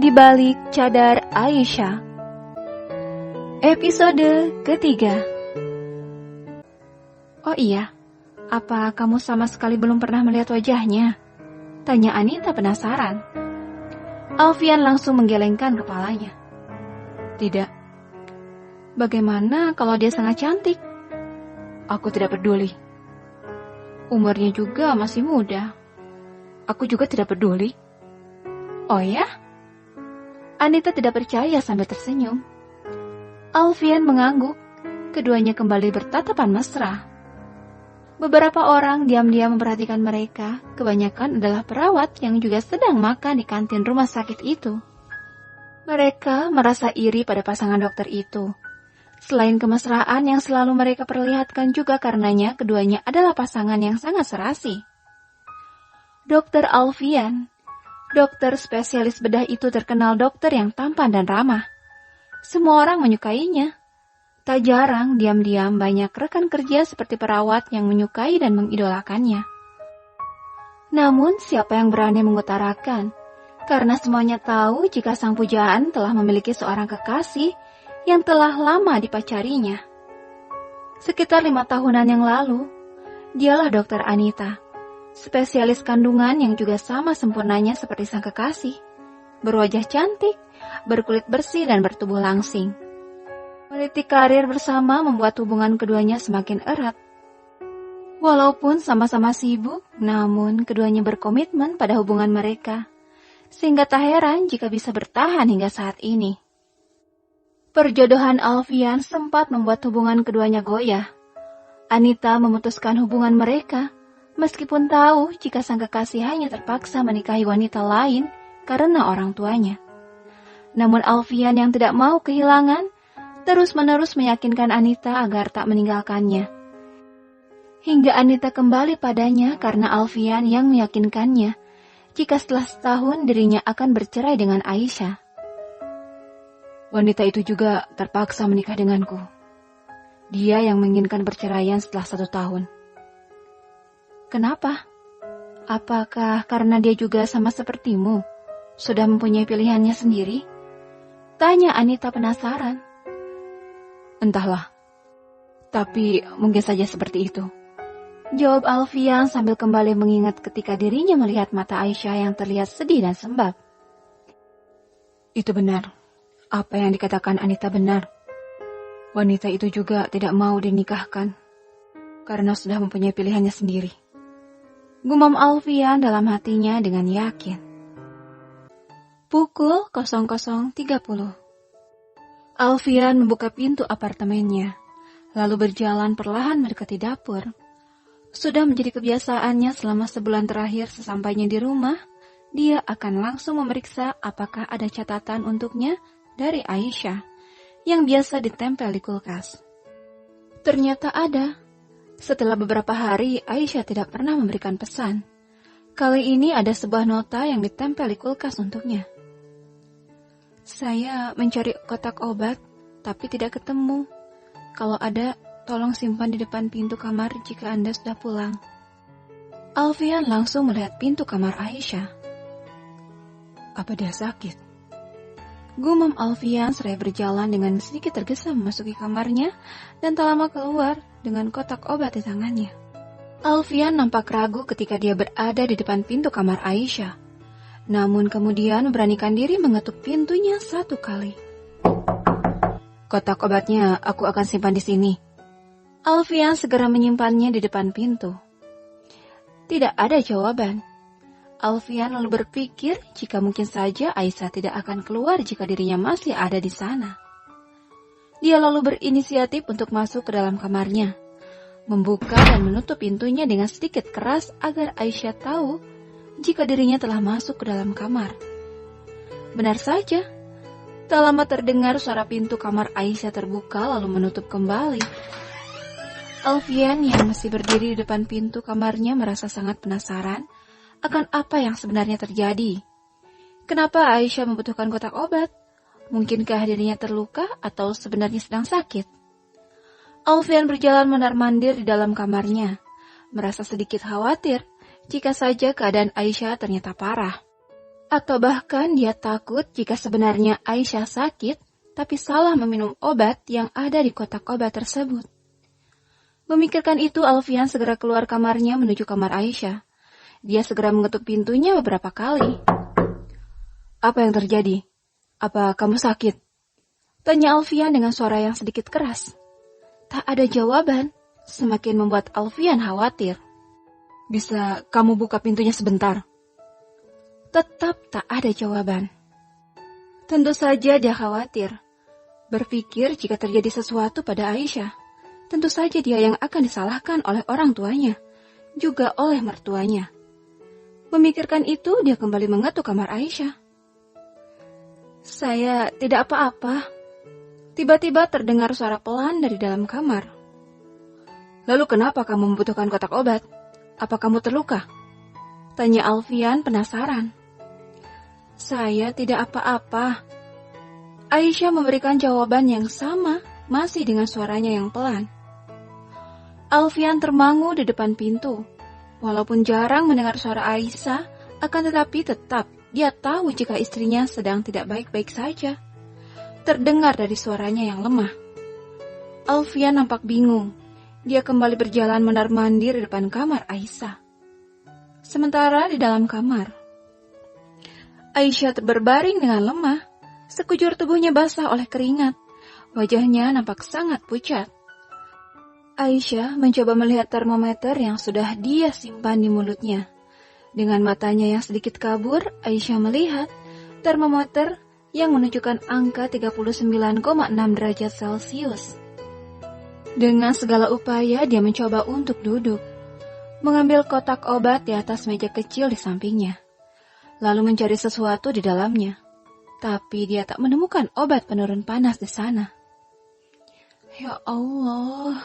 Di balik cadar Aisyah. Episode ketiga. Oh iya, apa kamu sama sekali belum pernah melihat wajahnya? Tanya Anita penasaran. Alfian langsung menggelengkan kepalanya. Tidak. Bagaimana kalau dia sangat cantik? Aku tidak peduli. Umurnya juga masih muda. Aku juga tidak peduli. Oh ya? Anita tidak percaya sambil tersenyum. Alfian mengangguk. Keduanya kembali bertatapan mesra. Beberapa orang diam-diam memperhatikan mereka. Kebanyakan adalah perawat yang juga sedang makan di kantin rumah sakit itu. Mereka merasa iri pada pasangan dokter itu. Selain kemesraan yang selalu mereka perlihatkan juga karenanya keduanya adalah pasangan yang sangat serasi. Dokter Alfian, dokter spesialis bedah itu terkenal dokter yang tampan dan ramah. Semua orang menyukainya. Tak jarang diam-diam banyak rekan kerja seperti perawat yang menyukai dan mengidolakannya. Namun siapa yang berani mengutarakan? Karena semuanya tahu jika sang pujaan telah memiliki seorang kekasih yang telah lama dipacarinya. Sekitar 5 tahunan yang lalu, dialah dokter Anita. Spesialis kandungan yang juga sama sempurnanya seperti sang kekasih. Berwajah cantik, berkulit bersih dan bertubuh langsing. Meniti karir bersama membuat hubungan keduanya semakin erat. Walaupun sama-sama sibuk, namun keduanya berkomitmen pada hubungan mereka. Sehingga tak heran jika bisa bertahan hingga saat ini. Perjodohan Alfian sempat membuat hubungan keduanya goyah. Anita memutuskan hubungan mereka. Meskipun tahu jika sang kekasih hanya terpaksa menikahi wanita lain karena orang tuanya. Namun Alfian yang tidak mau kehilangan, terus-menerus meyakinkan Anita agar tak meninggalkannya. Hingga Anita kembali padanya karena Alfian yang meyakinkannya jika setelah setahun dirinya akan bercerai dengan Aisyah. Wanita itu juga terpaksa menikah denganku. Dia yang menginginkan perceraian setelah 1 tahun. Kenapa? Apakah karena dia juga sama sepertimu? Sudah mempunyai pilihannya sendiri? Tanya Anita penasaran. Entahlah. Tapi mungkin saja seperti itu. Jawab Alfian sambil kembali mengingat ketika dirinya melihat mata Aisyah yang terlihat sedih dan sembab. Itu benar. Apa yang dikatakan Anita benar. Wanita itu juga tidak mau dinikahkan. Karena sudah mempunyai pilihannya sendiri. Gumam Alfian dalam hatinya dengan yakin. Pukul 00.30. Alfian membuka pintu apartemennya, lalu berjalan perlahan mendekati dapur. Sudah menjadi kebiasaannya selama sebulan terakhir sesampainya di rumah, dia akan langsung memeriksa apakah ada catatan untuknya dari Aisyah, yang biasa ditempel di kulkas. Ternyata ada. Setelah beberapa hari, Aisyah tidak pernah memberikan pesan. Kali ini ada sebuah nota yang ditempel di kulkas untuknya. Saya mencari kotak obat, tapi tidak ketemu. Kalau ada, tolong simpan di depan pintu kamar jika Anda sudah pulang. Alfian langsung melihat pintu kamar Aisyah. Apa dia sakit? Gumam Alfian seraya berjalan dengan sedikit tergesa memasuki kamarnya dan tak lama keluar dengan kotak obat di tangannya. Alfian nampak ragu ketika dia berada di depan pintu kamar Aisyah. Namun kemudian memberanikan diri mengetuk pintunya 1 kali. Kotak obatnya aku akan simpan di sini. Alfian segera menyimpannya di depan pintu. Tidak ada jawaban. Alfian lalu berpikir jika mungkin saja Aisyah tidak akan keluar jika dirinya masih ada di sana. Dia lalu berinisiatif untuk masuk ke dalam kamarnya, membuka dan menutup pintunya dengan sedikit keras agar Aisyah tahu jika dirinya telah masuk ke dalam kamar. Benar saja, tak lama terdengar suara pintu kamar Aisyah terbuka lalu menutup kembali. Alfian yang masih berdiri di depan pintu kamarnya merasa sangat penasaran akan apa yang sebenarnya terjadi. Kenapa Aisyah membutuhkan kotak obat? Mungkinkah dirinya terluka atau sebenarnya sedang sakit? Alfian berjalan mondar-mandir di dalam kamarnya, merasa sedikit khawatir jika saja keadaan Aisyah ternyata parah. Atau bahkan dia takut jika sebenarnya Aisyah sakit, tapi salah meminum obat yang ada di kotak obat tersebut. Memikirkan itu, Alfian segera keluar kamarnya menuju kamar Aisyah. Dia segera mengetuk pintunya beberapa kali. "Apa yang terjadi? Apa kamu sakit?" tanya Alfian dengan suara yang sedikit keras. Tak ada jawaban, semakin membuat Alfian khawatir. "Bisa kamu buka pintunya sebentar?" Tetap tak ada jawaban. Tentu saja dia khawatir. Berpikir jika terjadi sesuatu pada Aisyah, tentu saja dia yang akan disalahkan oleh orang tuanya, juga oleh mertuanya. Memikirkan itu, dia kembali mengetuk kamar Aisyah. "Saya tidak apa-apa." Tiba-tiba terdengar suara pelan dari dalam kamar. "Lalu kenapa kamu membutuhkan kotak obat? Apa kamu terluka?" tanya Alfian penasaran. "Saya tidak apa-apa." Aisyah memberikan jawaban yang sama, masih dengan suaranya yang pelan. Alfian termangu di depan pintu. Walaupun jarang mendengar suara Aisyah, akan tetapi tetap dia tahu jika istrinya sedang tidak baik-baik saja. Terdengar dari suaranya yang lemah. Alfian nampak bingung. Dia kembali berjalan mondar-mandir di depan kamar Aisyah. Sementara di dalam kamar, Aisyah berbaring dengan lemah. Sekujur tubuhnya basah oleh keringat. Wajahnya nampak sangat pucat. Aisyah mencoba melihat termometer yang sudah dia simpan di mulutnya. Dengan matanya yang sedikit kabur, Aisyah melihat termometer yang menunjukkan angka 39,6 derajat Celcius. Dengan segala upaya, dia mencoba untuk duduk, mengambil kotak obat di atas meja kecil di sampingnya, lalu mencari sesuatu di dalamnya. Tapi dia tak menemukan obat penurun panas di sana. Ya Allah.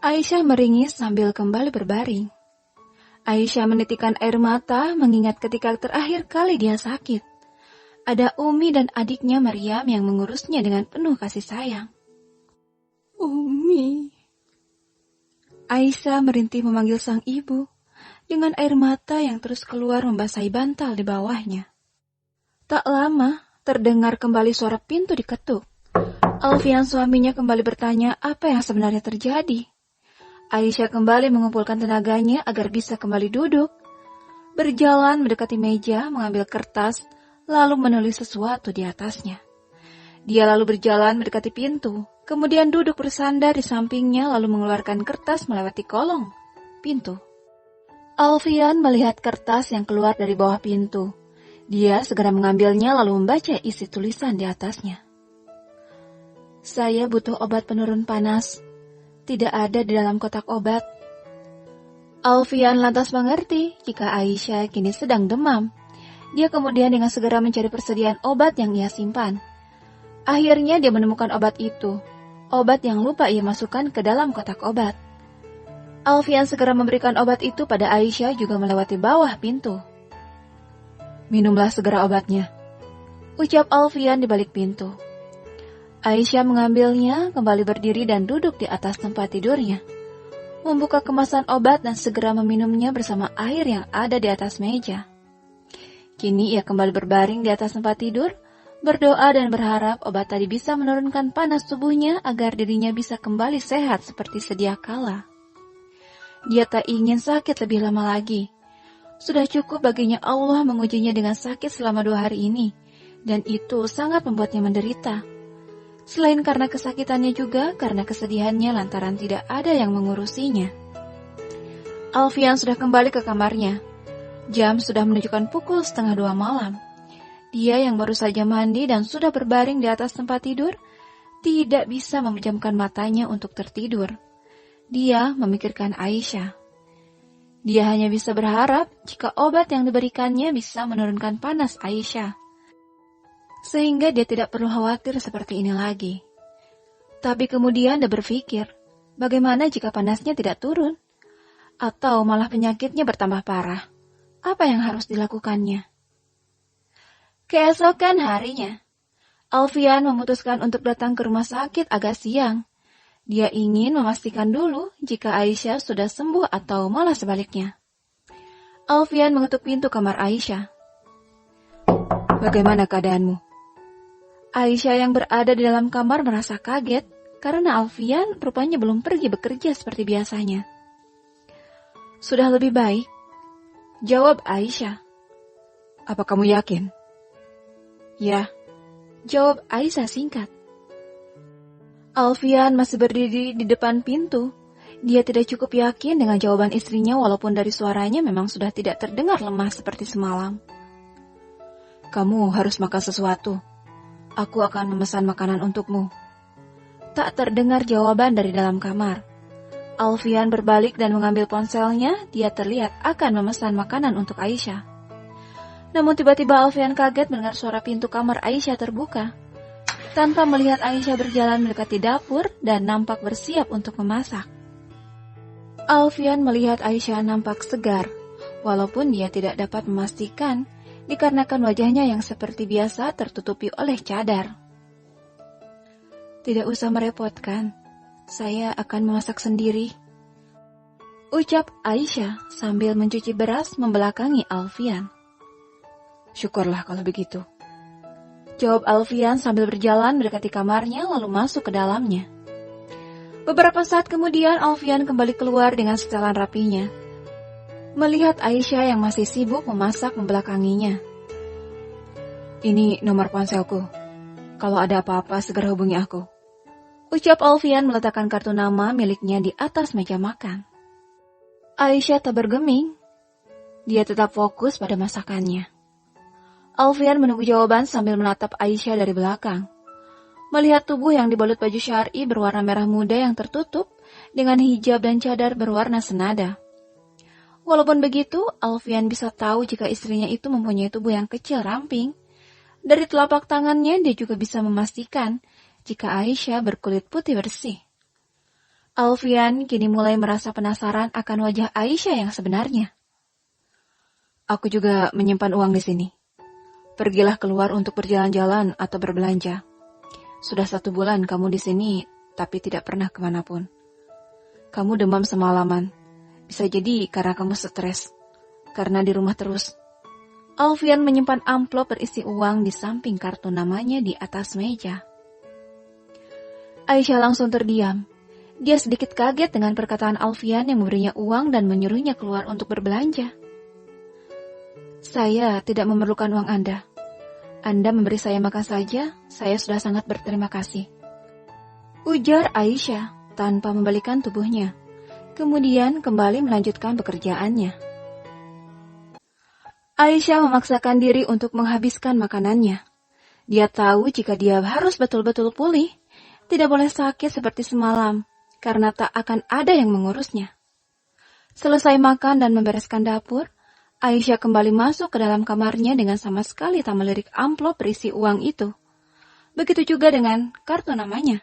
Aisyah meringis sambil kembali berbaring. Aisyah menitikkan air mata mengingat ketika terakhir kali dia sakit. Ada Umi dan adiknya Maryam yang mengurusnya dengan penuh kasih sayang. "Umi." Aisyah merintih memanggil sang ibu dengan air mata yang terus keluar membasahi bantal di bawahnya. Tak lama, terdengar kembali suara pintu diketuk. Alfian suaminya kembali bertanya apa yang sebenarnya terjadi. Aisyah kembali mengumpulkan tenaganya agar bisa kembali duduk. Berjalan mendekati meja, mengambil kertas, lalu menulis sesuatu di atasnya. Dia lalu berjalan mendekati pintu, kemudian duduk bersandar di sampingnya lalu mengeluarkan kertas melewati kolong pintu. Alfian melihat kertas yang keluar dari bawah pintu. Dia segera mengambilnya lalu membaca isi tulisan di atasnya. "Saya butuh obat penurun panas. Tidak ada di dalam kotak obat." Alfian lantas mengerti jika Aisyah kini sedang demam. Dia kemudian dengan segera mencari persediaan obat yang ia simpan. Akhirnya dia menemukan obat itu. Obat yang lupa ia masukkan ke dalam kotak obat. Alfian segera memberikan obat itu pada Aisyah juga melewati bawah pintu. "Minumlah segera obatnya," ucap Alfian di balik pintu. Aisyah mengambilnya, kembali berdiri dan duduk di atas tempat tidurnya. Membuka kemasan obat dan segera meminumnya bersama air yang ada di atas meja. Kini ia kembali berbaring di atas tempat tidur, berdoa dan berharap obat tadi bisa menurunkan panas tubuhnya agar dirinya bisa kembali sehat seperti sedia kala. Dia tak ingin sakit lebih lama lagi. Sudah cukup baginya Allah mengujinya dengan sakit selama 2 hari ini, dan itu sangat membuatnya menderita. Selain karena kesakitannya juga karena kesedihannya lantaran tidak ada yang mengurusinya. Alfian sudah kembali ke kamarnya. Jam sudah menunjukkan pukul 1:30 malam. Dia yang baru saja mandi dan sudah berbaring di atas tempat tidur, tidak bisa memejamkan matanya untuk tertidur. Dia memikirkan Aisyah. Dia hanya bisa berharap jika obat yang diberikannya bisa menurunkan panas Aisyah, sehingga dia tidak perlu khawatir seperti ini lagi. Tapi kemudian dia berpikir, bagaimana jika panasnya tidak turun? Atau malah penyakitnya bertambah parah? Apa yang harus dilakukannya? Keesokan harinya, Alfian memutuskan untuk datang ke rumah sakit agak siang. Dia ingin memastikan dulu jika Aisyah sudah sembuh atau malah sebaliknya. Alfian mengetuk pintu kamar Aisyah. Bagaimana keadaanmu? Aisyah yang berada di dalam kamar merasa kaget karena Alfian rupanya belum pergi bekerja seperti biasanya. Sudah lebih baik, jawab Aisyah. Apa kamu yakin? Ya, jawab Aisyah singkat. Alfian masih berdiri di depan pintu. Dia tidak cukup yakin dengan jawaban istrinya walaupun dari suaranya memang sudah tidak terdengar lemah seperti semalam. Kamu harus makan sesuatu. Aku akan memesan makanan untukmu. Tak terdengar jawaban dari dalam kamar. Alfian berbalik dan mengambil ponselnya. Dia terlihat akan memesan makanan untuk Aisyah. Namun tiba-tiba Alfian kaget mendengar suara pintu kamar Aisyah terbuka. Tanpa melihat Aisyah berjalan mendekati dapur dan nampak bersiap untuk memasak. Alfian melihat Aisyah nampak segar, walaupun dia tidak dapat memastikan dikarenakan wajahnya yang seperti biasa tertutupi oleh cadar. Tidak usah merepotkan, saya akan memasak sendiri, ucap Aisyah sambil mencuci beras membelakangi Alfian. Syukurlah kalau begitu, jawab Alfian sambil berjalan mendekati kamarnya lalu masuk ke dalamnya. Beberapa saat kemudian Alfian kembali keluar dengan setelan rapinya. Melihat Aisyah yang masih sibuk memasak membelakanginya. Ini nomor ponselku. Kalau ada apa-apa segera hubungi aku, ucap Alfian meletakkan kartu nama miliknya di atas meja makan. Aisyah tak bergeming. Dia tetap fokus pada masakannya. Alfian menunggu jawaban sambil menatap Aisyah dari belakang. Melihat tubuh yang dibalut baju syar'i berwarna merah muda yang tertutup dengan hijab dan cadar berwarna senada. Walaupun begitu, Alfian bisa tahu jika istrinya itu mempunyai tubuh yang kecil ramping. Dari telapak tangannya dia juga bisa memastikan jika Aisyah berkulit putih bersih. Alfian kini mulai merasa penasaran akan wajah Aisyah yang sebenarnya. Aku juga menyimpan uang di sini. Pergilah keluar untuk berjalan-jalan atau berbelanja. Sudah 1 bulan kamu di sini, tapi tidak pernah kemanapun. Kamu demam semalaman. Bisa jadi karena kamu stres, karena di rumah terus. Alfian menyimpan amplop berisi uang di samping kartu namanya di atas meja. Aisyah langsung terdiam. Dia sedikit kaget dengan perkataan Alfian yang memberinya uang dan menyuruhnya keluar untuk berbelanja. Saya tidak memerlukan uang Anda. Anda memberi saya makan saja, saya sudah sangat berterima kasih, ujar Aisyah tanpa membalikan tubuhnya. Kemudian kembali melanjutkan pekerjaannya. Aisyah memaksakan diri untuk menghabiskan makanannya. Dia tahu jika dia harus betul-betul pulih, tidak boleh sakit seperti semalam, karena tak akan ada yang mengurusnya. Selesai makan dan membereskan dapur, Aisyah kembali masuk ke dalam kamarnya dengan sama sekali tak melirik amplop berisi uang itu. Begitu juga dengan kartu namanya.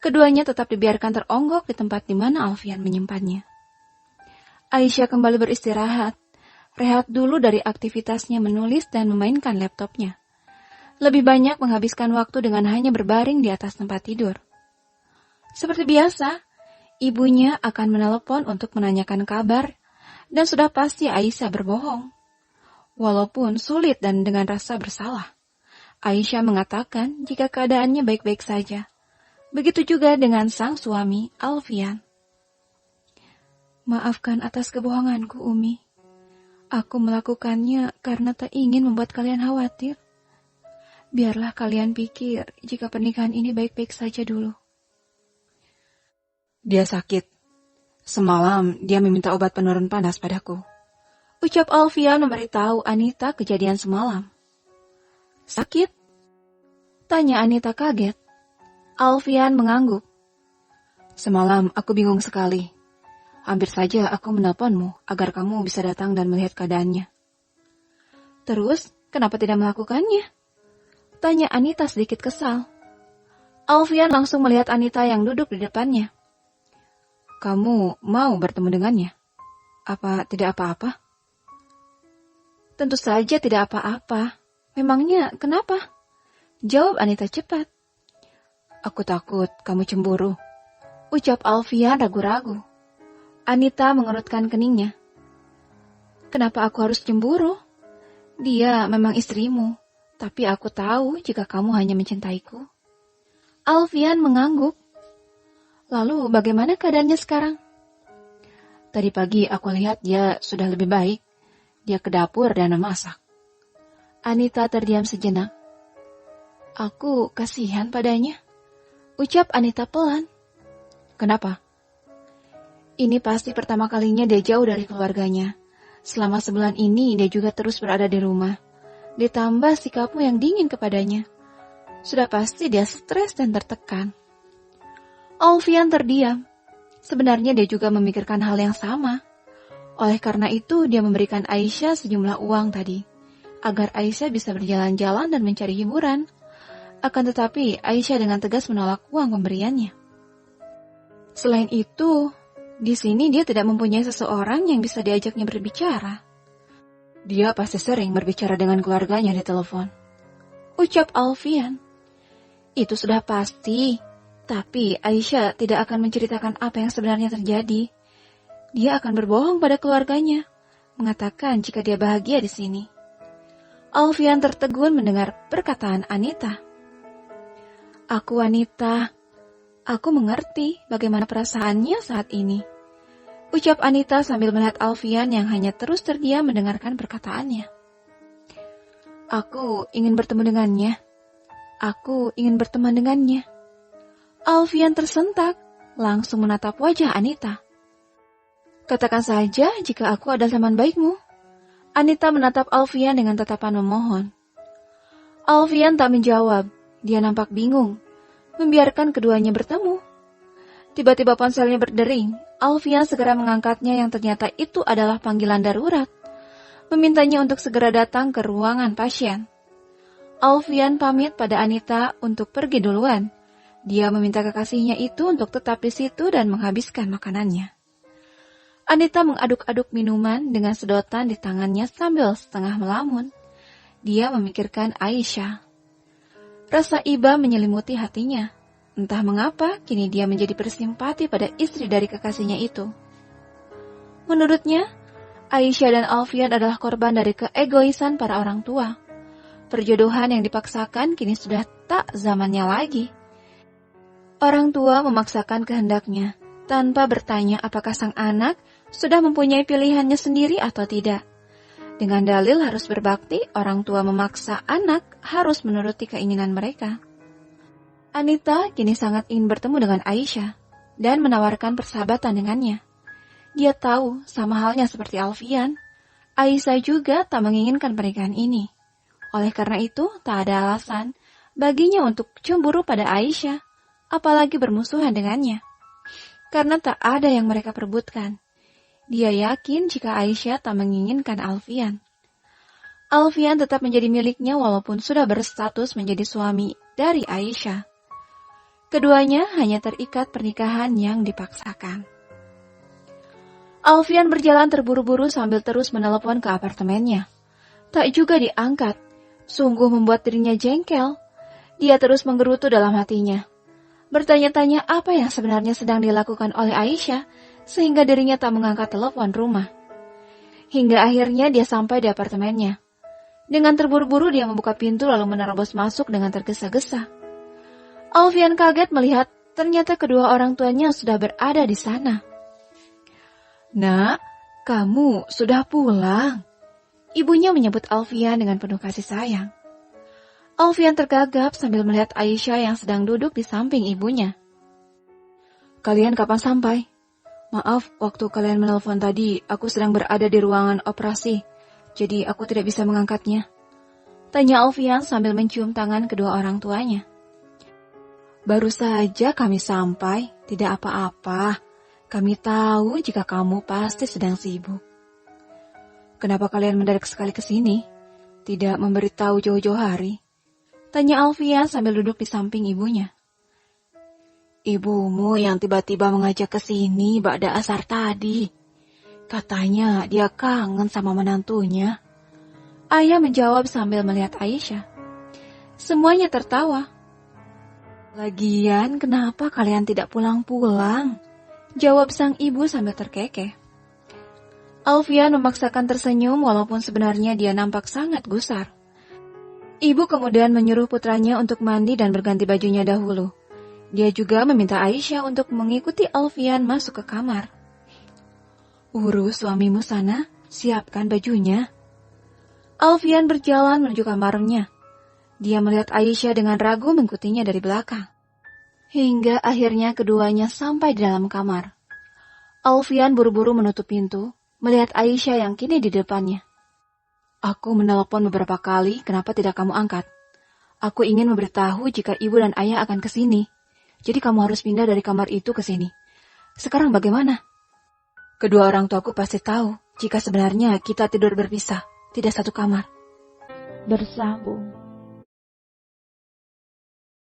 Keduanya tetap dibiarkan teronggok di tempat di mana Alfian menyimpannya. Aisyah kembali beristirahat, rehat dulu dari aktivitasnya menulis dan memainkan laptopnya. Lebih banyak menghabiskan waktu dengan hanya berbaring di atas tempat tidur. Seperti biasa, ibunya akan menelepon untuk menanyakan kabar, dan sudah pasti Aisyah berbohong. Walaupun sulit dan dengan rasa bersalah, Aisyah mengatakan jika keadaannya baik-baik saja. Begitu juga dengan sang suami, Alfian. Maafkan atas kebohonganku, Umi. Aku melakukannya karena tak ingin membuat kalian khawatir. Biarlah kalian pikir jika pernikahan ini baik-baik saja dulu. Dia sakit. Semalam dia meminta obat penurun panas padaku, ucap Alfian memberitahu Anita kejadian semalam. Sakit? Tanya Anita kaget. Alfian mengangguk. Semalam aku bingung sekali. Hampir saja aku menelponmu agar kamu bisa datang dan melihat keadaannya. Terus, kenapa tidak melakukannya? Tanya Anita sedikit kesal. Alfian langsung melihat Anita yang duduk di depannya. Kamu mau bertemu dengannya? Apa tidak apa-apa? Tentu saja tidak apa-apa. Memangnya kenapa? Jawab Anita cepat. Aku takut kamu cemburu, ucap Alfian ragu-ragu. Anita mengerutkan keningnya. Kenapa aku harus cemburu? Dia memang istrimu, tapi aku tahu jika kamu hanya mencintaiku. Alfian mengangguk. Lalu bagaimana keadaannya sekarang? Tadi pagi aku lihat dia sudah lebih baik. Dia ke dapur dan memasak. Anita terdiam sejenak. Aku kasihan padanya, ucap Anita pelan. Kenapa? Ini pasti pertama kalinya dia jauh dari keluarganya. Selama sebulan ini dia juga terus berada di rumah. Ditambah sikapmu yang dingin kepadanya. Sudah pasti dia stres dan tertekan. Alfian terdiam. Sebenarnya dia juga memikirkan hal yang sama. Oleh karena itu dia memberikan Aisyah sejumlah uang tadi, agar Aisyah bisa berjalan-jalan dan mencari hiburan. Akan tetapi Aisyah dengan tegas menolak uang pemberiannya. Selain itu, di sini dia tidak mempunyai seseorang yang bisa diajaknya berbicara. Dia pasti sering berbicara dengan keluarganya di telepon, ucap Alfian. Itu sudah pasti, tapi Aisyah tidak akan menceritakan apa yang sebenarnya terjadi. Dia akan berbohong pada keluarganya, mengatakan jika dia bahagia di sini. Alfian tertegun mendengar perkataan Anita. Aku wanita. Aku mengerti bagaimana perasaannya saat ini, ucap Anita sambil melihat Alfian yang hanya terus terdiam mendengarkan perkataannya. Aku ingin bertemu dengannya. Aku ingin berteman dengannya. Alfian tersentak, langsung menatap wajah Anita. Katakan saja jika aku ada teman baikmu. Anita menatap Alfian dengan tatapan memohon. Alfian tak menjawab, dia nampak bingung. Membiarkan keduanya bertemu. Tiba-tiba ponselnya berdering. Alfian segera mengangkatnya yang ternyata itu adalah panggilan darurat. Memintanya untuk segera datang ke ruangan pasien. Alfian pamit pada Anita untuk pergi duluan. Dia meminta kekasihnya itu untuk tetap di situ dan menghabiskan makanannya. Anita mengaduk-aduk minuman dengan sedotan di tangannya sambil setengah melamun. Dia memikirkan Aisyah. Rasa iba menyelimuti hatinya. Entah mengapa, kini dia menjadi bersimpati pada istri dari kekasihnya itu. Menurutnya, Aisyah dan Alfian adalah korban dari keegoisan para orang tua. Perjodohan yang dipaksakan kini sudah tak zamannya lagi. Orang tua memaksakan kehendaknya, tanpa bertanya apakah sang anak sudah mempunyai pilihannya sendiri atau tidak. Dengan dalil harus berbakti, orang tua memaksa anak harus menuruti keinginan mereka. Anita kini sangat ingin bertemu dengan Aisyah dan menawarkan persahabatan dengannya. Dia tahu, sama halnya seperti Alfian, Aisyah juga tak menginginkan pernikahan ini. Oleh karena itu, tak ada alasan baginya untuk cemburu pada Aisyah, apalagi bermusuhan dengannya. Karena tak ada yang mereka perebutkan. Dia yakin jika Aisyah tak menginginkan Alfian. Alfian tetap menjadi miliknya walaupun sudah berstatus menjadi suami dari Aisyah. Keduanya hanya terikat pernikahan yang dipaksakan. Alfian berjalan terburu-buru sambil terus menelepon ke apartemennya. Tak juga diangkat, sungguh membuat dirinya jengkel. Dia terus menggerutu dalam hatinya. Bertanya-tanya apa yang sebenarnya sedang dilakukan oleh Aisyah, sehingga dirinya tak mengangkat telepon rumah. Hingga akhirnya dia sampai di apartemennya. Dengan terburu-buru dia membuka pintu lalu menerobos masuk dengan tergesa-gesa. Alfian kaget melihat ternyata kedua orang tuanya sudah berada di sana. Nak, kamu sudah pulang. Ibunya menyebut Alfian dengan penuh kasih sayang. Alfian tergagap sambil melihat Aisyah yang sedang duduk di samping ibunya. Kalian kapan sampai? Maaf, waktu kalian menelpon tadi, aku sedang berada di ruangan operasi, jadi aku tidak bisa mengangkatnya. Tanya Alfian sambil mencium tangan kedua orang tuanya. Baru saja kami sampai, tidak apa-apa. Kami tahu jika kamu pasti sedang sibuk. Kenapa kalian mendadak sekali ke sini? Tidak memberitahu jauh-jauh hari? Tanya Alfian sambil duduk di samping ibunya. Ibumu yang tiba-tiba mengajak ke sini ba'da asar tadi. Katanya dia kangen sama menantunya. Ayah menjawab sambil melihat Aisyah. Semuanya tertawa. Lagian kenapa kalian tidak pulang-pulang? Jawab sang ibu sambil terkekeh. Alfian memaksakan tersenyum walaupun sebenarnya dia nampak sangat gusar. Ibu kemudian menyuruh putranya untuk mandi dan berganti bajunya dahulu. Dia juga meminta Aisyah untuk mengikuti Alfian masuk ke kamar. "Urus suamimu sana, siapkan bajunya." Alfian berjalan menuju kamarnya. Dia melihat Aisyah dengan ragu mengikutinya dari belakang. Hingga akhirnya keduanya sampai di dalam kamar. Alfian buru-buru menutup pintu, melihat Aisyah yang kini di depannya. "Aku menelepon beberapa kali, kenapa tidak kamu angkat? Aku ingin memberitahu jika ibu dan ayah akan ke sini. Jadi kamu harus pindah dari kamar itu ke sini. Sekarang bagaimana? Kedua orang tuaku pasti tahu jika sebenarnya kita tidur berpisah, tidak satu kamar." Bersambung.